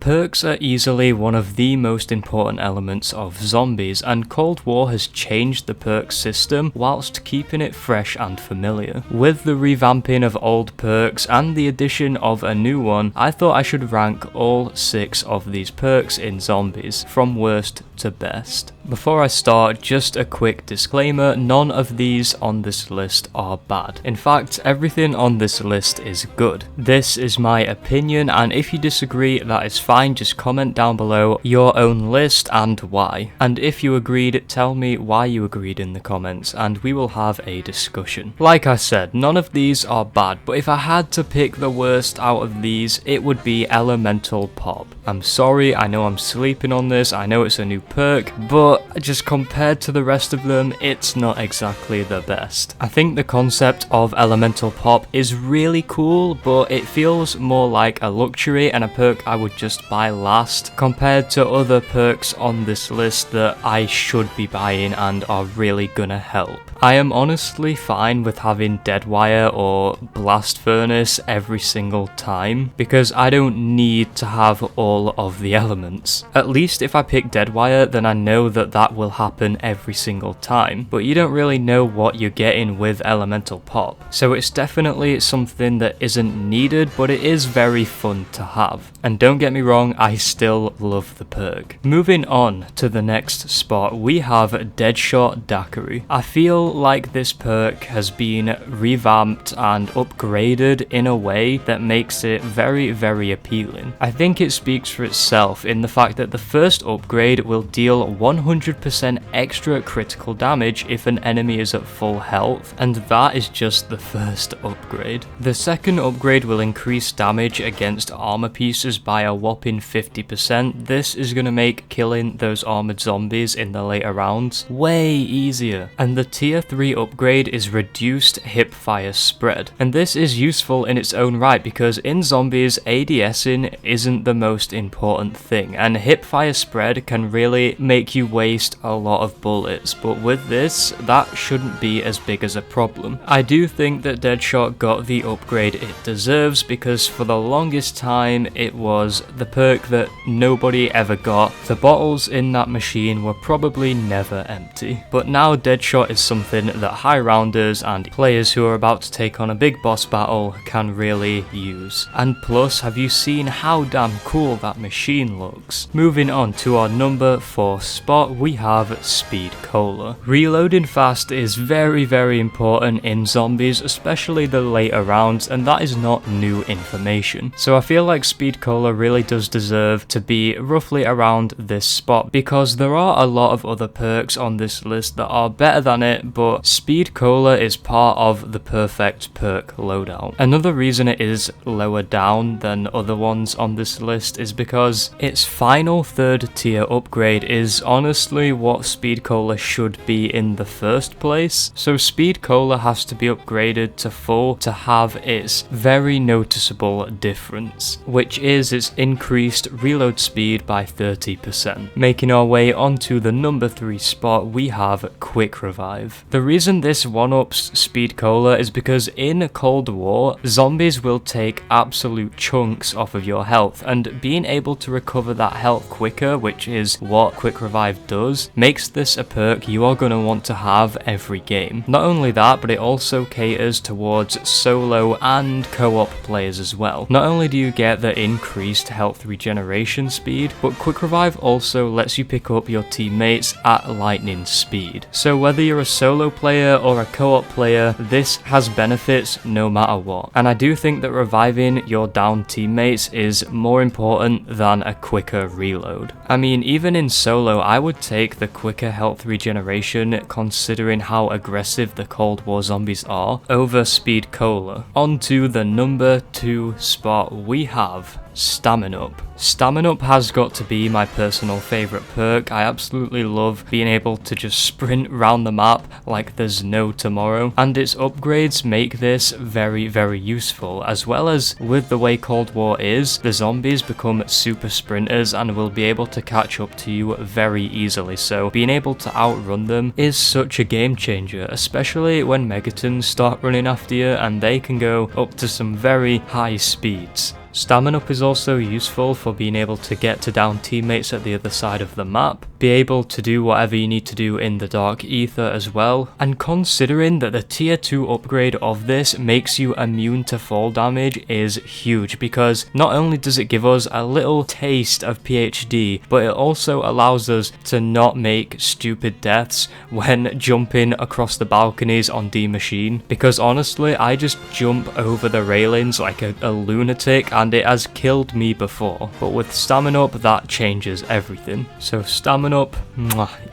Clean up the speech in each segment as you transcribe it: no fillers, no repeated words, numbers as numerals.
Perks are easily one of the most important elements of zombies, and Cold War has changed the perk system whilst keeping it fresh and familiar. With the revamping of old perks and the addition of a new one, I thought I should rank all 6 of these perks in zombies, from worst to best. Before I start, just a quick disclaimer, none of these on this list are bad. In fact, everything on this list is good. This is my opinion, and if you disagree, that is fine, just comment down below your own list and why. And if you agreed, tell me why you agreed in the comments, and we will have a discussion. Like I said, none of these are bad, but if I had to pick the worst out of these, it would be Elemental Pop. I'm sorry, I know I'm sleeping on this, I know it's a new perk, but just compared to the rest of them, it's not exactly the best. I think the concept of Elemental Pop is really cool, but it feels more like a luxury and a perk I would just buy last, compared to other perks on this list that I should be buying and are really gonna help. I am honestly fine with having Deadwire or Blast Furnace every single time, because I don't need to have all of the elements. At least if I pick Deadwire, then I know that that will happen every single time, but you don't really know what you're getting with Elemental Pop. So it's definitely something that isn't needed, but it is very fun to have. And don't get me wrong, I still love the perk. Moving on to the next spot, we have Deadshot Daiquiri. I feel like this perk has been revamped and upgraded in a way that makes it very, very appealing. I think it speaks for itself in the fact that the first upgrade will deal 100% extra critical damage if an enemy is at full health, and that is just the first upgrade. The second upgrade will increase damage against armor pieces by a whopping 50%. This is going to make killing those armored zombies in the later rounds way easier. And the tier 3 upgrade is reduced hipfire spread, and this is useful in its own right because in zombies ADSing isn't the most important thing, and hipfire spread can really make you waste a lot of bullets, but with this that shouldn't be as big as a problem. I do think that Deadshot got the upgrade it deserves because for the longest time it was the perk that nobody ever got. The bottles in that machine were probably never empty, but now Deadshot is something that high rounders and players who are about to take on a big boss battle can really use. And plus, have you seen how damn cool that machine looks? Moving on to our number 4 spot, we have Speed Cola. Reloading fast is very, very important in zombies, especially the later rounds, and that is not new information. So I feel like Speed Cola really does deserve to be roughly around this spot because there are a lot of other perks on this list that are better than it, but Speed Cola is part of the perfect perk loadout. Another reason it is lower down than other ones on this list is because its final 3rd tier upgrade is honestly what Speed Cola should be in the first place. So Speed Cola has to be upgraded to full to have its very noticeable difference, which is its increased reload speed by 30%. Making our way onto the number 3 spot, we have Quick Revive. The reason this one-ups Speed Cola is because in Cold War, zombies will take absolute chunks off of your health, and being able to recover that health quicker, which is what Quick Revive does, makes this a perk you are going to want to have every game. Not only that, but it also caters towards solo and co-op players as well. Not only do you get the increased health regeneration speed, but Quick Revive also lets you pick up your teammates at lightning speed. So whether you're a solo player or a co-op player, this has benefits no matter what. And I do think that reviving your downed teammates is more important than a quicker reload. I mean, even in solo, I would take the quicker health regeneration considering how aggressive the Cold War zombies are over Speed Cola. On to the number 2 spot, we have Staminup. Staminup has got to be my personal favourite perk. I absolutely love being able to just sprint round the map like there's no tomorrow, and its upgrades make this very, very useful, as well as with the way Cold War is, the zombies become super sprinters and will be able to catch up to you very easily, so being able to outrun them is such a game changer, especially when Megatons start running after you and they can go up to some very high speeds. Staminup is also useful for being able to get to down teammates at the other side of the map, be able to do whatever you need to do in the dark ether as well, and considering that the tier 2 upgrade of this makes you immune to fall damage is huge, because not only does it give us a little taste of PhD, but it also allows us to not make stupid deaths when jumping across the balconies on D Machine, because honestly I just jump over the railings like a lunatic and it has killed me before, but with Staminup that changes everything. So Staminup,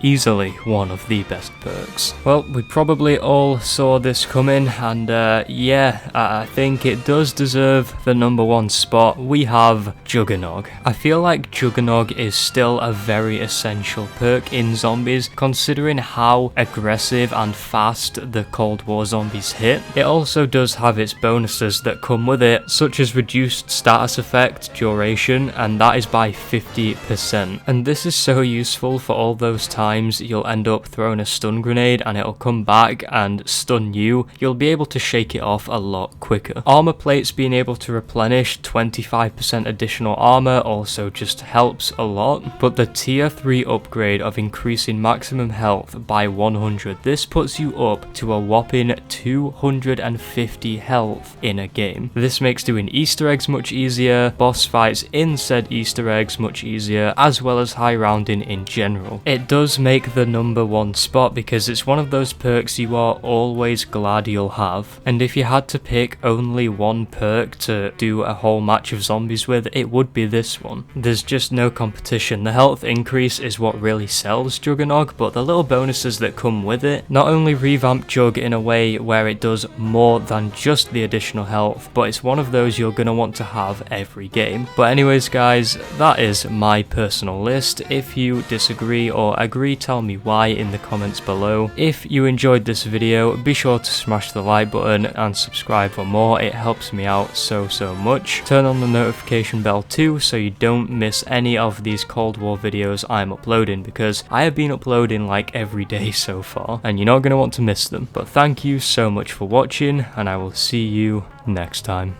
easily one of the best perks. Well, we probably all saw this coming, and yeah, I think it does deserve the number 1 spot. We have Juggernog. I feel like Juggernog is still a very essential perk in zombies, considering how aggressive and fast the Cold War zombies hit. It also does have its bonuses that come with it, such as reduced status effect duration, and that is by 50%. And this is so useful for all those times you'll end up throwing a stun grenade and it'll come back and stun you. You'll be able to shake it off a lot quicker. Armor plates being able to replenish 25% additional armor also just helps a lot, but the tier 3 upgrade of increasing maximum health by 100, this puts you up to a whopping 250 health in a game. This makes doing Easter eggs much easier, boss fights in said Easter eggs much easier, as well as high rounding in general. It does make the number 1 spot because it's one of those perks you are always glad you'll have, and if you had to pick only one perk to do a whole match of zombies with, it would be this one. There's just no competition. The health increase is what really sells Juggernog, but the little bonuses that come with it not only revamp Jug in a way where it does more than just the additional health, but it's one of those you're gonna want to have every game. But anyways guys, that is my personal list. If you disagree or agree, tell me why in the comments below. If you enjoyed this video, be sure to smash the like button and subscribe for more. It helps me out so much. Turn on the notification bell too so you don't miss any of these Cold War videos I'm uploading, because I have been uploading like every day so far and you're not going to want to miss them. But thank you so much for watching, and I will see you next time.